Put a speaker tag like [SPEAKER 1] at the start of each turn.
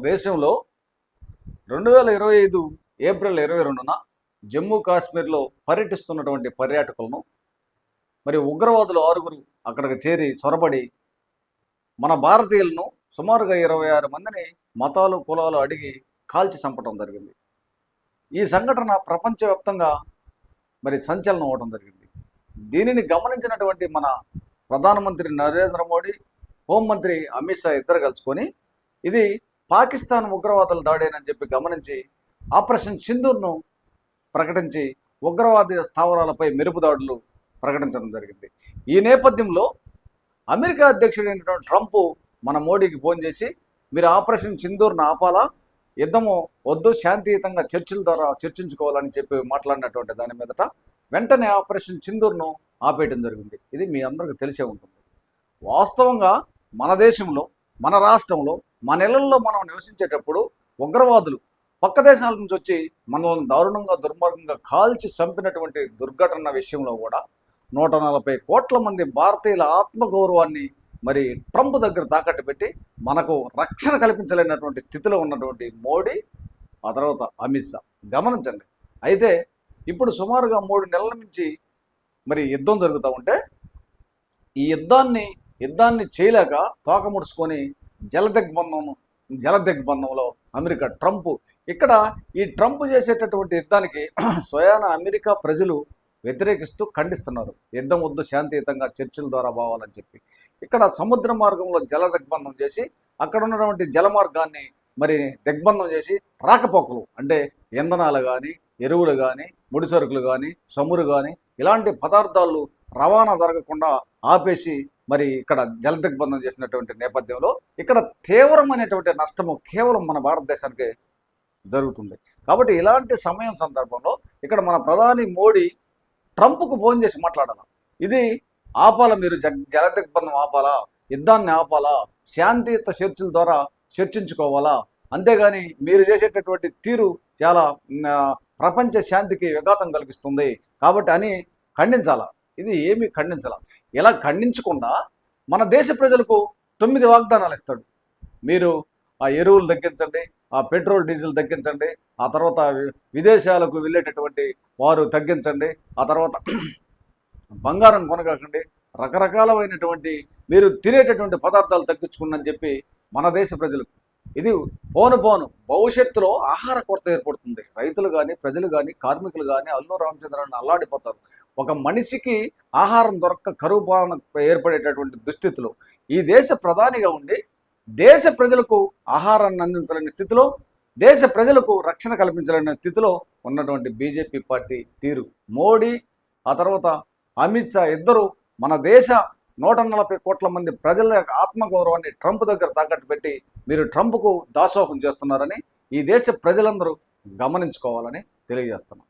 [SPEAKER 1] దేశంలో 2025 ఏప్రిల్ 22న జమ్మూ కాశ్మీర్లో పర్యటిస్తున్నటువంటి పర్యాటకులను మరి ఉగ్రవాదులు 6గురు అక్కడికి చేరి చొరబడి మన భారతీయులను సుమారుగా 26 మందిని మతాలు కులాలు అడిగి కాల్చి చంపడం జరిగింది. ఈ సంఘటన ప్రపంచవ్యాప్తంగా మరి సంచలనం అవడం జరిగింది. దీనిని గమనించినటువంటి మన ప్రధానమంత్రి నరేంద్ర మోడీ, హోంమంత్రి అమిత్ షా ఇద్దరు కలుసుకొని ఇది పాకిస్తాన్ ఉగ్రవాదుల దాడేనని చెప్పి గమనించి ఆపరేషన్ సింధూర్ను ప్రకటించి ఉగ్రవాద స్థావరాలపై మెరుపుదాడులు ప్రకటించడం జరిగింది. ఈ నేపథ్యంలో అమెరికా అధ్యక్షుడైనటువంటి ట్రంప్ మన మోడీకి ఫోన్ చేసి మీరు ఆపరేషన్ సింధూర్ను ఆపాలా, యుద్ధము వద్దు, శాంతియుతంగా చర్చల ద్వారా చర్చించుకోవాలని చెప్పి మాట్లాడినటువంటి దాని మీదట వెంటనే ఆపరేషన్ సింధూర్ను ఆపేయడం జరిగింది. ఇది మీ అందరికీ తెలిసే ఉంటుంది. వాస్తవంగా మన దేశంలో, మన రాష్ట్రంలో, మన ఇళ్లలో మనం నివసించేటప్పుడు ఉగ్రవాదులు పక్క దేశాల నుంచి వచ్చి మనల్ని దారుణంగా దుర్మార్గంగా కాల్చి చంపినటువంటి దుర్ఘటన విషయంలో కూడా 140 కోట్ల మంది భారతీయుల ఆత్మగౌరవాన్ని మరి ట్రంప్ దగ్గర తాకట్టు పెట్టి మనకు రక్షణ కల్పించలేనటువంటి స్థితిలో ఉన్నటువంటి మోడీ, ఆ తర్వాత అమిత్ షా గమనించండి. అయితే ఇప్పుడు సుమారుగా 3 నెలల నుంచి మరి యుద్ధం జరుగుతూ ఉంటే ఈ యుద్ధాన్ని చేయలేక తోక ముడుచుకొని జలదిగ్బంధంలో అమెరికా ట్రంప్ ఇక్కడ ఈ ట్రంప్ చేసేటటువంటి యుద్ధానికి స్వయాన అమెరికా ప్రజలు వ్యతిరేకిస్తూ ఖండిస్తున్నారు. యుద్ధం వద్దు, శాంతియుతంగా చర్చల ద్వారా పోవాలని చెప్పి ఇక్కడ సముద్ర మార్గంలో దిగ్బంధం చేసి అక్కడ ఉన్నటువంటి జల మార్గాన్ని మరి దిగ్బంధం చేసి రాకపోకలు అంటే ఇంధనాలు కానీ, ఎరువులు కానీ, ముడి సరుకులు కానీ, చమురు కానీ ఇలాంటి పదార్థాలు రవాణా జరగకుండా ఆపేసి మరి ఇక్కడ జల దిగ్బంధం చేసినటువంటి నేపథ్యంలో ఇక్కడ తీవ్రమైనటువంటి నష్టము కేవలం మన భారతదేశానికి జరుగుతుంది. కాబట్టి ఇలాంటి సందర్భంలో ఇక్కడ మన ప్రధాని మోడీ ట్రంప్కు ఫోన్ చేసి మాట్లాడాలి. ఇది ఆపాలా, మీరు జల దిగ్బంధం ఆపాలా, యుద్ధాన్ని ఆపాలా, శాంతియుత చర్చల ద్వారా చర్చించుకోవాలా, అంతేగాని మీరు చేసేటటువంటి తీరు చాలా ప్రపంచ శాంతికి విఘాతం కలిగిస్తుంది కాబట్టి అని ఖండించాలా. ఇది ఏమీ ఖండించాలా. ఇలా ఖండించకుండా మన దేశ ప్రజలకు 9 వాగ్దానాలు ఇస్తాడు. మీరు ఆ ఎరువులు తగ్గించండి, ఆ పెట్రోల్ డీజిల్ తగ్గించండి, ఆ తర్వాత విదేశాలకు వెళ్ళేటటువంటి వారు తగ్గించండి, ఆ తర్వాత బంగారం కొనగాకండి, రకరకాలమైనటువంటి మీరు తినేటటువంటి పదార్థాలు తగ్గించుకున్నని చెప్పి మన దేశ ప్రజలకు ఇది పోను భవిష్యత్తులో ఆహార కొరత ఏర్పడుతుంది. రైతులు కానీ, ప్రజలు కానీ, కార్మికులు కానీ అల్లు రామచంద్రాన్ని అల్లాడిపోతారు. ఒక మనిషికి ఆహారం దొరక్క కరువు పాలన ఏర్పడేటటువంటి దుస్థితిలో ఈ దేశ ప్రధానిగా ఉండి దేశ ప్రజలకు ఆహారాన్ని అందించలేని స్థితిలో, దేశ ప్రజలకు రక్షణ కల్పించలేని స్థితిలో ఉన్నటువంటి బీజేపీ పార్టీ తీరు, మోడీ ఆ తర్వాత అమిత్ షా ఇద్దరు మన దేశ 140 కోట్ల మంది ప్రజల యొక్క ఆత్మగౌరవాన్ని ట్రంప్ దగ్గర తాకట్టు పెట్టి మీరు ట్రంప్కు దాసోహం చేస్తున్నారని ఈ దేశ ప్రజలందరూ గమనించుకోవాలని తెలియజేస్తున్నాం.